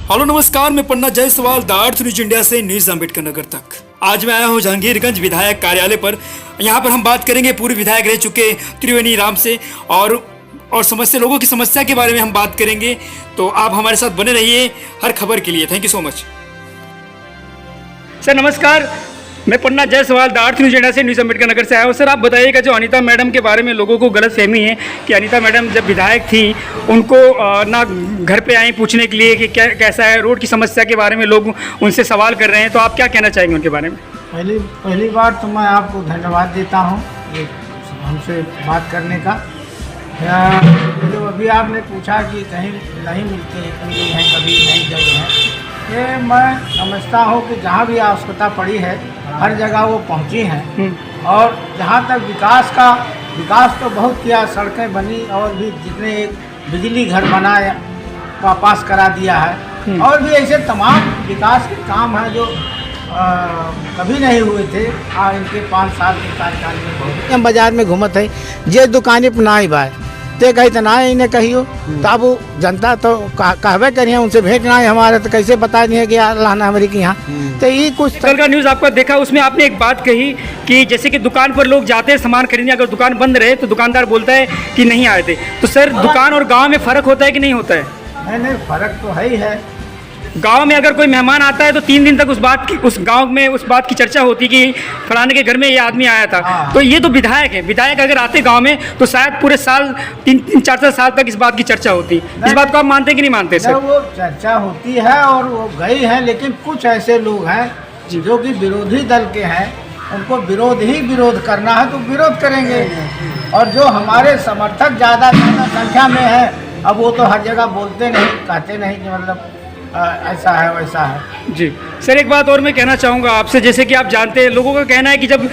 Hello नमस्कार, मैं Panna Jaiswal the earth news India से न्यूज अम्बेडकर नगर तक। आज मैं आया हूँ जहांगीरगंज विधायक कार्यालय पर। यहाँ पर हम बात करेंगे पूर्व विधायक रह चुके त्रिवेणी राम से और समस्या लोगों की समस्या के बारे में हम बात करेंगे। तो आप हमारे साथ बने रहिए हर खबर के लिए। Thank you so much. Sir नमस्कार, मैं Panna Jaiswal the earth news India से न्यूज अम्बेडकर नगर से आया हूँ। सर आप बताइएगा, जो अनीता मैडम के बारे में लोगों को गलत फहमी है कि अनीता मैडम जब विधायक थी उनको ना घर पे आई पूछने के लिए कि क्या कैसा है, रोड की समस्या के बारे में लोग उनसे सवाल कर रहे हैं। तो आप क्या कहना चाहेंगे उनके बारे में? पहली बार तो मैं आपको धन्यवाद देता हूँ ये हमसे बात करने का। जो अभी आपने पूछा कि कहीं नहीं मिलती हैं, कहीं हैं, कभी नहीं गई हैं, ये मैं समझता हूँ कि जहाँ भी आवश्यकता पड़ी है हर जगह वो पहुँची हैं। और जहाँ तक विकास तो बहुत किया, सड़कें बनी और भी जितने एक बिजली घर बनाया पास करा दिया है, और भी ऐसे तमाम विकास के काम हैं जो कभी नहीं हुए थे। इनके 5 साल के कार्यकाल में बहुत बाजार में घूमत है, जे दुकानें पर ना भाई ते कही तो ना इन्हें कहियो, तब वो जनता तो कहवे करिए, उनसे भेंट ना है हमारे, तो कैसे बता नहीं है कि अल्लाह ने हमारी के यहाँ। तो ये कुछ कल का न्यूज़ आपका देखा, उसमें आपने एक बात कही कि जैसे कि दुकान पर लोग जाते हैं सामान खरीदने, अगर दुकान बंद रहे तो दुकानदार बोलता है कि नहीं आए थे। तो सर दुकान और गाँव में फ़र्क होता है कि नहीं होता है? नहीं, फ़र्क तो है ही है। गांव में अगर कोई मेहमान आता है तो 3 दिन तक उस गांव में उस बात की चर्चा होती कि फलाने के घर में ये आदमी आया था। तो ये तो विधायक है, विधायक अगर आते गांव में तो शायद पूरे साल 3-4 साल तक इस बात की चर्चा होती। इस बात को आप मानते कि नहीं मानते सर? वो चर्चा होती है और वो गई है, लेकिन कुछ ऐसे लोग हैं जो कि विरोधी दल के हैं, उनको विरोध करना है तो विरोध करेंगे। और जो हमारे समर्थक ज़्यादा संख्या में है, अब वो तो हर जगह बोलते नहीं, कहते नहीं कि मतलब ऐसा है वैसा है। जी सर, एक बात और मैं कहना चाहूँगा आपसे, जैसे कि आप जानते हैं लोगों का कहना है कि जब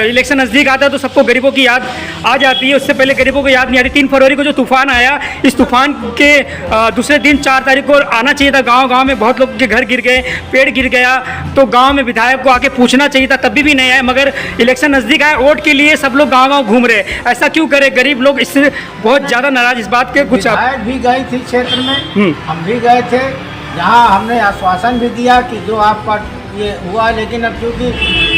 इलेक्शन नज़दीक आता है तो सबको गरीबों की याद आ जाती है, उससे पहले गरीबों को याद नहीं आती। 3 फरवरी को जो तूफान आया, इस तूफान के दूसरे दिन 4 तारीख को आना चाहिए था। गांव में बहुत लोग के घर गिर गए, पेड़ गिर गया, तो गांव में विधायक को आके पूछना चाहिए था, तभी भी नहीं आए। मगर इलेक्शन नज़दीक आए, वोट के लिए सब लोग गाँव घूम रहे। ऐसा क्यों करे? गरीब लोग इससे बहुत ज़्यादा नाराज इस बात के। कुछ विधायक भी गई थी क्षेत्र में, हम भी गए थे, जहाँ हमने आश्वासन भी दिया कि जो आपका ये हुआ, लेकिन अब क्योंकि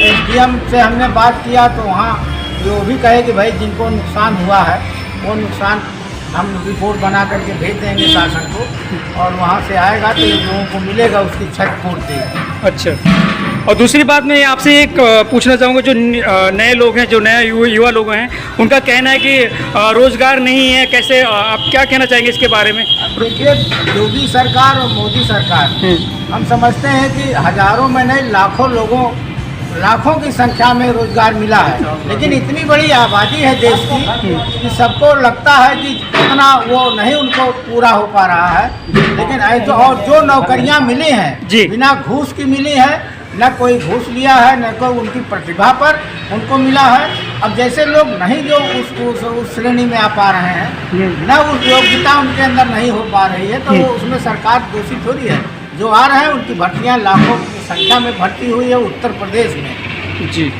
एसडीएम से हमने बात किया तो वहाँ वो भी कहे कि भाई जिनको नुकसान हुआ है वो नुकसान हम रिपोर्ट बना करके भेज देंगे शासन को, और वहाँ से आएगा तो लोगों को मिलेगा उसकी क्षतिपूर्ति। अच्छा, और दूसरी बात मैं आपसे एक पूछना चाहूँगा, जो नए लोग हैं, जो नए युवा लोग हैं, उनका कहना है कि रोज़गार नहीं है। कैसे, आप क्या कहना चाहेंगे इसके बारे में? देखिए, योगी सरकार और मोदी सरकार, हम समझते हैं कि हज़ारों में नहीं लाखों की संख्या में रोजगार मिला है, लेकिन इतनी बड़ी आबादी है देश की कि सबको लगता है कि इतना वो नहीं उनको पूरा हो पा रहा है। लेकिन और जो नौकरियां मिली हैं बिना घूस की मिली है, न कोई घूस लिया है, न कोई उनकी प्रतिभा पर उनको मिला है। अब जैसे लोग नहीं जो उस श्रेणी में आ पा रहे हैं, न उस योग्यता उनके अंदर नहीं हो पा रही है, तो उसमें सरकार दोषी थोड़ी है। जो आ रहे हैं उनकी भर्तियां लाखों की संख्या में भर्ती हुई है उत्तर प्रदेश में। जी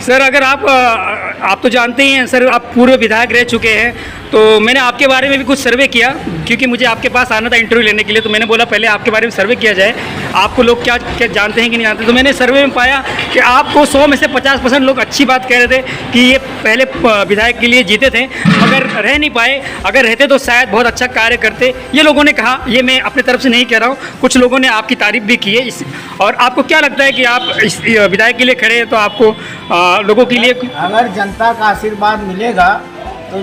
सर, अगर आप तो जानते ही हैं सर, आप पूर्व विधायक रह चुके हैं, तो मैंने आपके बारे में भी कुछ सर्वे किया, क्योंकि मुझे आपके पास आना था इंटरव्यू लेने के लिए। तो मैंने बोला पहले आपके बारे में सर्वे किया जाए, आपको लोग क्या जानते हैं कि नहीं जानते। तो मैंने सर्वे में पाया कि आपको 100 में से 50% लोग अच्छी बात कह रहे थे कि ये पहले विधायक के लिए जीते थे मगर रह नहीं पाए, अगर रहते तो शायद बहुत अच्छा कार्य करते, ये लोगों ने कहा। ये मैं अपनी तरफ से नहीं कह रहा हूँ, कुछ लोगों ने आपकी तारीफ भी की है। और आपको क्या लगता है कि आप इस विधायक के लिए खड़े हैं, तो आपको लोगों के लिए अगर जनता का आशीर्वाद मिलेगा तो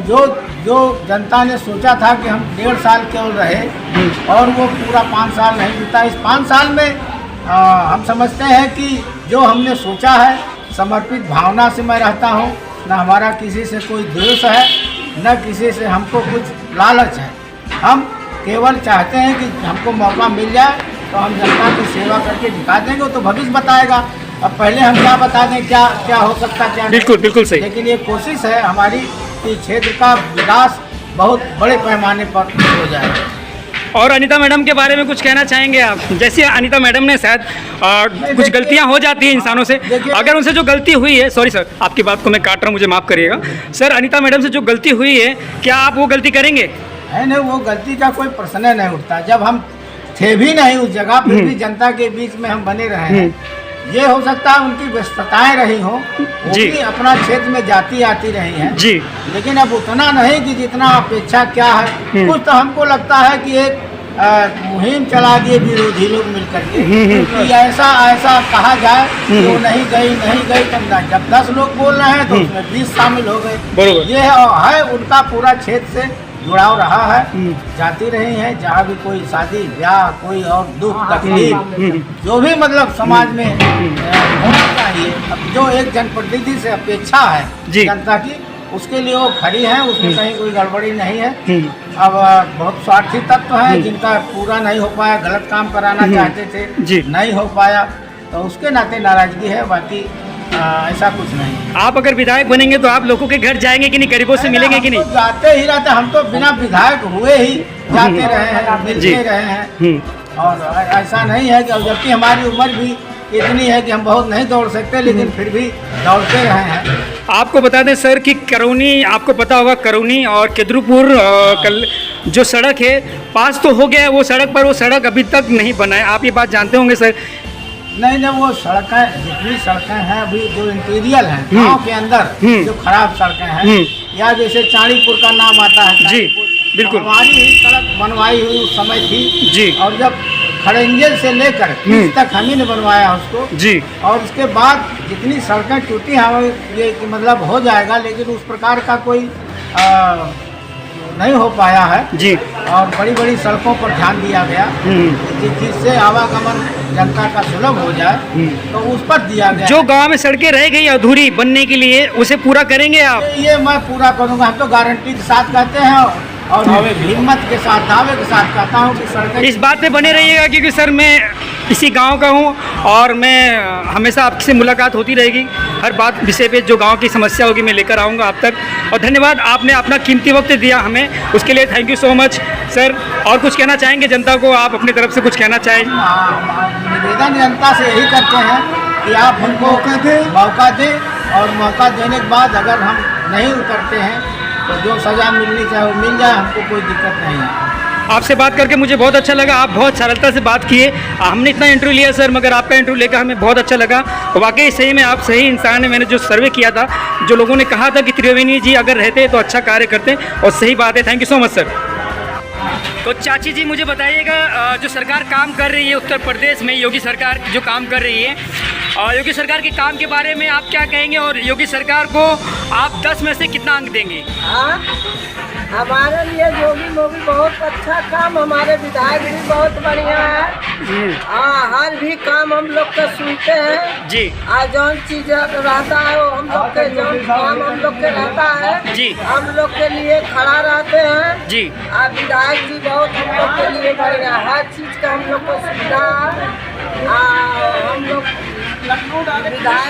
जो जनता ने सोचा था कि हम 1.5 साल केवल रहे और वो पूरा 5 साल नहीं बीता, इस 5 साल में हम समझते हैं कि जो हमने सोचा है, समर्पित भावना से मैं रहता हूँ। न हमारा किसी से कोई द्वेष है, न किसी से हमको कुछ लालच है। हम केवल चाहते हैं कि हमको मौका मिल जाए तो हम जनता की सेवा करके दिखा देंगे, तो भविष्य बताएगा। अब पहले हम क्या बता दें क्या हो सकता है, क्या बिल्कुल सही। लेकिन ये कोशिश है हमारी कि क्षेत्र का विकास बहुत बड़े पैमाने पर हो जाए। और अनीता मैडम के बारे में कुछ कहना चाहेंगे आप? जैसे अनीता मैडम ने शायद कुछ गलतियां हो जाती हैं इंसानों से, अगर उनसे जो गलती हुई है, सॉरी सर आपकी बात को मैं काट रहा हूँ, मुझे माफ़ करिएगा सर, अनीता मैडम से जो गलती हुई है, क्या आप वो गलती करेंगे? नहीं, वो गलती का कोई प्रश्न नहीं उठता। जब हम थे भी नहीं उस जगह, फिर भी जनता के बीच में हम बने रहे हैं। ये हो सकता है उनकी व्यस्तताएं रही हो, वो जी। भी अपना क्षेत्र में जाती आती रही हैं, जी लेकिन अब उतना नहीं कि जितना अपेक्षा क्या है। कुछ तो हमको लगता है कि एक मुहिम चला दिए विरोधी लोग मिलकर के कि ऐसा ऐसा कहा जाए कि वो नहीं गई तब ना, जब 10 लोग बोल रहे हैं तो उसमें 20 शामिल हो गए। बरोबर। ये है उनका पूरा क्षेत्र से जुड़ाव रहा है, जाती रही है जहाँ भी कोई शादी ब्याह, कोई और दुख तकलीफ, जो भी मतलब समाज में होना चाहिए, अब जो एक जनप्रतिनिधि से अपेक्षा है जी। जनता की, उसके लिए वो खड़ी है, उसमें कहीं कोई गड़बड़ी नहीं है। अब बहुत स्वार्थी तत्व हैं जिनका पूरा नहीं हो पाया, गलत काम कराना चाहते जी। थे, नहीं हो पाया, तो उसके नाते नाराजगी है, बाकी ऐसा कुछ नहीं। आप अगर विधायक बनेंगे तो आप लोगों के घर जाएंगे कि नहीं, गरीबों से मिलेंगे कि हम नहीं? तो जाते ही रहते, हम तो बिना विधायक हुए ही जाते रहे हैं, मिलते रहे हैं, और ऐसा नहीं है कि जबकि हमारी उम्र भी इतनी है कि हम बहुत नहीं दौड़ सकते, लेकिन फिर भी दौड़ते रहे हैं। आपको बता दें सर कि करौनी, आपको पता होगा करौनी और केदरूपुर कल जो सड़क है पास तो हो गया है वो सड़क, पर वो सड़क अभी तक नहीं बना है, आप ये बात जानते होंगे सर। नहीं, वो सड़कें, जितनी सड़कें हैं अभी जो इंटीरियर हैं गाँव के अंदर, जो खराब सड़कें हैं, या जैसे चाणीपुर का नाम आता है, जी बिल्कुल, हमारी ही सड़क बनवाई हुई उस समय थी जी, और जब खड़ंजल से लेकर किस तक हम ही ने बनवाया उसको जी, और उसके बाद जितनी सड़कें टूटी हैं ये कि मतलब हो जाएगा, लेकिन उस प्रकार का कोई नहीं हो पाया है जी, और बड़ी बड़ी सड़कों पर ध्यान दिया गया जिससे आवागमन जनता का सुलभ हो जाए, तो उस पर दिया गया। जो गांव में सड़कें रह गई अधूरी बनने के लिए उसे पूरा करेंगे आप? ये मैं पूरा करूंगा, हम तो गारंटी के साथ कहते हैं और हिम्मत के साथ, दावे के साथ कहता हूँ कि सड़कें। इस बात पे बने रहिएगा क्योंकि सर मैं इसी गांव का हूं और मैं हमेशा आपसे मुलाकात होती रहेगी, हर बात विषय पे जो गांव की समस्या होगी मैं लेकर आऊंगा आप तक। और धन्यवाद, आपने अपना कीमती वक्त दिया हमें, उसके लिए thank you so much sir. और कुछ कहना चाहेंगे जनता को, आप अपनी तरफ से कुछ कहना चाहें? निवेदन जनता से यही करते हैं कि आप हमको मौका दें और मौका देने के बाद अगर हम नहीं उतरते हैं तो जो सज़ा मिलनी चाहे वो मिल जाए, हमको कोई दिक्कत नहीं है। आपसे बात करके मुझे बहुत अच्छा लगा, आप बहुत सरलता से बात किए, हमने इतना इंटरव्यू लिया सर मगर आपका इंटरव्यू लेकर हमें बहुत अच्छा लगा। वाकई सही में आप सही इंसान हैं। मैंने जो सर्वे किया था, जो लोगों ने कहा था कि त्रिवेणी जी अगर रहते तो अच्छा कार्य करते, और सही बात है। Thank you so much sir. तो चाची जी मुझे बताइएगा, जो सरकार काम कर रही है उत्तर प्रदेश में, योगी सरकार जो काम कर रही है, योगी सरकार के काम के बारे में आप क्या कहेंगे और योगी सरकार को आप 10 में से कितना अंक देंगे? हमारे लिए योगी मोगी बहुत अच्छा काम, हमारे विधायक भी बहुत बढ़िया है। हर भी काम हम लोग का सुनते हैं जी। आज जौन चीज रहता है वो हम लोग के, जौन काम हम लोग के रहता है जी, हम लोग के लिए खड़ा रहते हैं जी। विधायक जी बहुत हम लोग के लिए बढ़िया, हर चीज का हम लोग को सुविधा है। हम लोग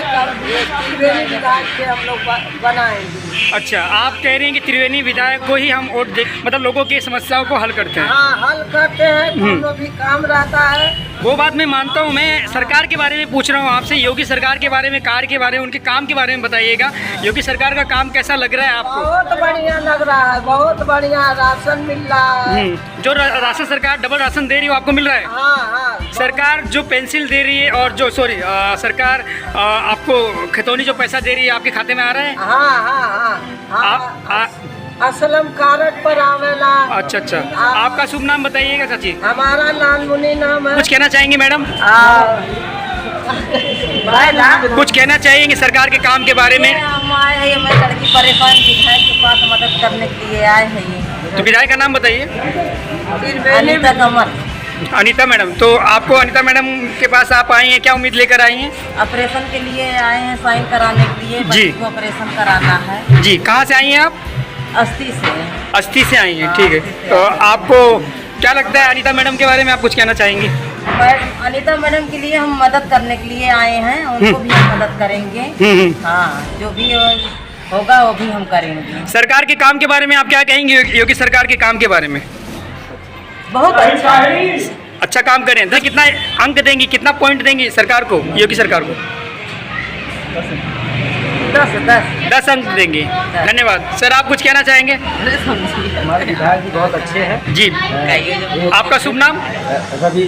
त्रिवेणी विधायक के हम लोग बनाएंगे। अच्छा, आप कह रही हैं कि त्रिवेणी विधायक को ही हम वोट दे, मतलब लोगों की समस्याओं को हल करते हैं? हाँ, हल करते हैं, जो भी काम रहता है। वो बात मैं मानता हूँ। मैं सरकार के बारे में पूछ रहा हूँ आपसे, योगी सरकार के बारे में, कार्य के बारे में, उनके काम के बारे में बताइएगा। योगी सरकार का काम कैसा लग रहा है आपको? बहुत बढ़िया लग रहा है, बहुत बढ़िया। राशन मिल रहा है, जो राशन सरकार डबल राशन दे रही है आपको मिल रहा है? हाँ। सरकार जो पेंसिल दे रही है और जो सरकार आपको खतौनी जो पैसा दे रही है आपके खाते में आ रहा है? हाँ। असलम कार्ड पर आवेला। अच्छा। आपका शुभ नाम बताइएगा चाची। हमारा लालमुनी नाम है। कुछ कहना चाहेंगे मैडम? कुछ कहना चाहेंगे सरकार के काम के बारे में? हम आए हैं, मैं लड़की परेशान विधायक के पास मदद करने के लिए आए हैं। तो विधायक का नाम बताइए। अनीता कमर। अनीता मैडम, तो आपको अनीता मैडम के पास आप आई हैं, क्या उम्मीद लेकर आई हैं? ऑपरेशन के लिए आए हैं, साइन कराने के लिए। जी। बच्ची को ऑपरेशन कराना है। जी। कहाँ से आई हैं आप? अस्थि से आई हैं, ठीक है। तो आपको क्या लगता है अनीता मैडम के बारे में, आप कुछ कहना चाहेंगी? अनीता मैडम के लिए हम मदद करने के लिए आए हैं, उनको भी हम मदद करेंगे। हाँ, जो भी होगा वो भी हम करेंगे। सरकार के काम के बारे में आप क्या कहेंगे, योगी सरकार के काम के बारे में? बहुत अच्छा काम करें। तो कितना अंक देंगी, कितना पॉइंट देंगी सरकार को, योगी सरकार को? 10 अंक देंगे। धन्यवाद सर। आप कुछ कहना चाहेंगे? हमारे विधायक जी बहुत अच्छे हैं जी। आपका शुभ नाम?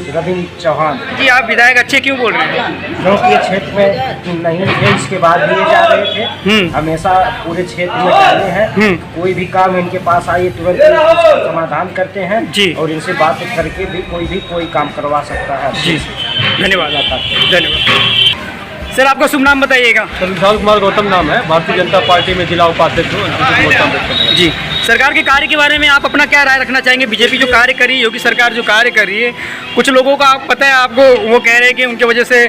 रवि चौहान। जी, आप विधायक अच्छे क्यों बोल रहे हैं? क्योंकि ये क्षेत्र में नहीं थे, इसके बाद दिए जा रहे थे, हमेशा पूरे क्षेत्र में डाले हैं। कोई भी काम इनके पास आए तुरंत उसका समाधान करते हैं जी। और इनसे बात करके भी कोई काम करवा सकता है जी, धन्यवाद। धन्यवाद सर। आपका शुभ नाम बताइएगा? सर विशाल कुमार गौतम नाम है, भारतीय जनता पार्टी में जिला उपाध्यक्ष हूँ। जी, सरकार के कार्य के बारे में आप अपना क्या राय रखना चाहेंगे? बीजेपी जो कार्य कर रही है, योगी सरकार जो कार्य कर रही है, कुछ लोगों का आप पता है आपको, वो कह रहे हैं कि उनके वजह से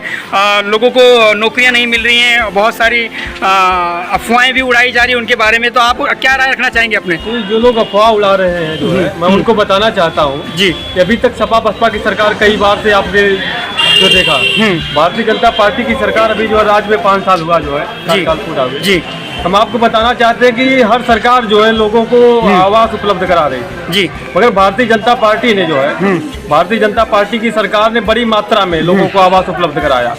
लोगों को नौकरियां नहीं मिल रही हैं, बहुत सारी अफवाहें भी उड़ाई जा रही हैं उनके बारे में, तो आप क्या राय रखना चाहेंगे अपने? जो लोग अफवाह उड़ा रहे हैं जो है, मैं उनको बताना चाहता हूँ जी कि अभी तक सपा बसपा की सरकार कई बार से आपने जो देखा, भारतीय जनता पार्टी की सरकार अभी जो है राज्य में 5 साल हुआ जो है, 7 साल पूरा हुआ जी। हम आपको बताना चाहते हैं कि हर सरकार जो है लोगों को आवास उपलब्ध करा रही है जी, मगर भारतीय जनता पार्टी ने जो है, भारतीय जनता पार्टी की सरकार ने बड़ी मात्रा में लोगों को आवास उपलब्ध कराया।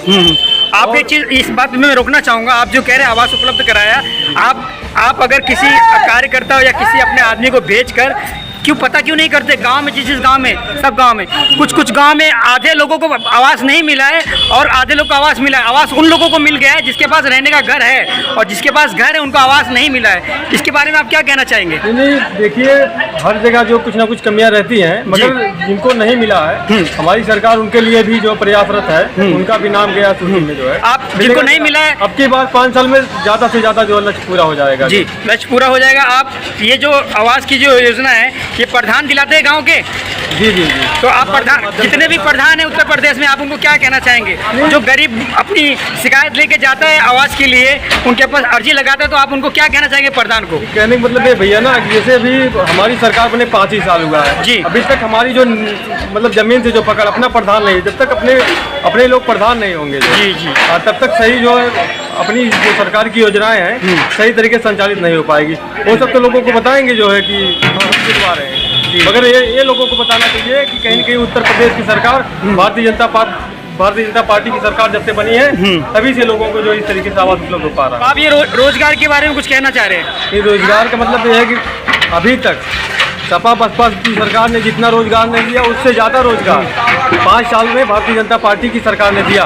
आप एक चीज़ इस बात में मैं रोकना चाहूँगा, आप जो कह रहे हैं आवास उपलब्ध कराया, आप अगर किसी कार्यकर्ता हो या किसी अपने आदमी को भेजकर क्यों पता क्यों नहीं करते? गांव में, जिस गांव में, सब गांव में, कुछ गांव में आधे लोगों को आवास नहीं मिला है और आधे लोग को आवास मिला है। आवास उन लोगों को मिल गया है जिसके पास रहने का घर है, और जिसके पास घर है उनको आवास नहीं मिला है। इसके बारे में आप क्या कहना चाहेंगे? नहीं, देखिए हर जगह जो कुछ ना कुछ कमियां रहती हैं, मगर जिनको नहीं मिला है हमारी सरकार उनके लिए भी जो प्रयासरत है, उनका भी नाम गया सूची में जो है। आप जिनको नहीं मिला है, अब की बार 5 साल में ज़्यादा से ज़्यादा जो लक्ष्य पूरा हो जाएगा। जी, लक्ष्य पूरा हो जाएगा। आप ये जो आवास की जो योजना है, ये प्रधान दिलाते हैं गांव के? जी जी जी। तो आप प्रधान, जितने भी प्रधान हैं उत्तर प्रदेश में, आप उनको क्या कहना चाहेंगे? जो गरीब अपनी शिकायत लेके जाता है आवास के लिए, उनके पास अर्जी लगाता है, तो आप उनको क्या कहना चाहेंगे प्रधान को? कहने का मतलब ये भैया ना, जैसे अभी हमारी सरकार बने 5 ही साल हुआ है जी। अभी तक हमारी जो मतलब जमीन से जो पकड़ अपना प्रधान नहीं, जब तक अपने लोग प्रधान नहीं होंगे जी जी, तब तक सही जो है अपनी जो सरकार की योजनाएं हैं सही तरीके से संचालित नहीं हो पाएगी। वो सब तो लोगों को बताएंगे जो है कि हम दिलवा रहे हैं, मगर ये लोगों को बताना चाहिए कि कहीं न कहीं उत्तर प्रदेश की सरकार, भारतीय जनता पार्टी की सरकार जब से बनी है, तभी से लोगों को जो इस तरीके से आवास उपलब्ध हो पा रहा है। आप ये रोजगार के बारे में कुछ कहना चाह रहे हैं? ये रोजगार का मतलब ये है कि अभी तक सपा बसपा की सरकार ने जितना रोजगार नहीं दिया, उससे ज़्यादा रोजगार 5 साल में भारतीय जनता पार्टी की सरकार ने दिया।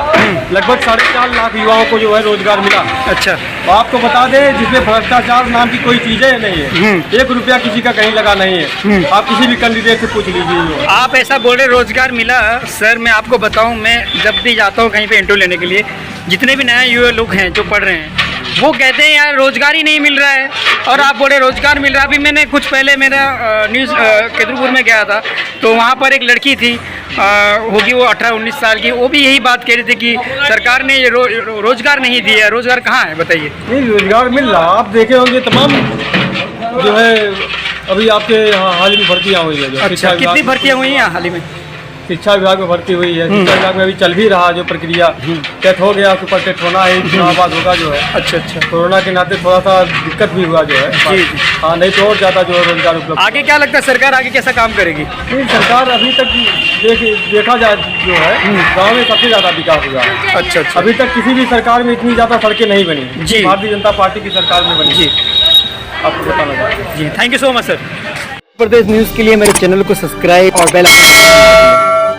लगभग 4.5 लाख युवाओं को जो है रोजगार मिला। अच्छा, तो आपको बता दें, जिसमें भ्रष्टाचार नाम की कोई चीज़ें नहीं है, 1 रुपया किसी का कहीं लगा नहीं है। आप किसी भी कैंडिडेट से पूछ लीजिए। आप ऐसा बोल रहे रोजगार मिला। सर मैं आपको बताऊं, मैं जब भी जाता हूं कहीं पे इंटरव्यू लेने के लिए, जितने भी नए युवा लोग हैं जो पढ़ रहे हैं, वो कहते हैं यार रोजगार ही नहीं मिल रहा है, और आप बोले रोजगार मिल रहा है। अभी मैंने कुछ पहले मेरा न्यूज़ केतुलपुर में गया था, तो वहाँ पर एक लड़की थी, होगी वो 18-19 साल की, वो भी यही बात कह रही थी कि सरकार ने ये रोजगार नहीं दिया। रोजगार कहाँ है बताइए? नहीं, रोजगार मिल रहा। आप देखे होंगे तमाम जो है अभी आपके यहाँ हाल ही में भर्तियाँ हुई है। अच्छा, कितनी भर्तियाँ हुई हैं हाल ही में? शिक्षा विभाग में भर्ती हुई है। शिक्षा विभाग में अभी चल भी रहा जो प्रक्रिया, टेट हो गया, सुपर टेट होना है, चुनाव बाद होगा जो है। अच्छा अच्छा, कोरोना के नाते थोड़ा सा दिक्कत भी हुआ जो है। जी जी। हाँ, नहीं तो और ज़्यादा जो है रोजगार उपलब्ध। आगे क्या लगता है सरकार आगे कैसा काम करेगी? नहीं, सरकार अभी तक देखा जाए जो है गाँव में सबसे ज़्यादा विकास हुआ है। अच्छा अच्छा, अभी तक किसी भी सरकार में इतनी ज़्यादा सड़कें नहीं बनी जी। भारतीय जनता पार्टी की सरकार में बनी। जी, आपको बताना चाहते हैं। जी, thank you so much sir. प्रदेश न्यूज़ के लिए मेरे चैनल को सब्सक्राइब और बेल आइकन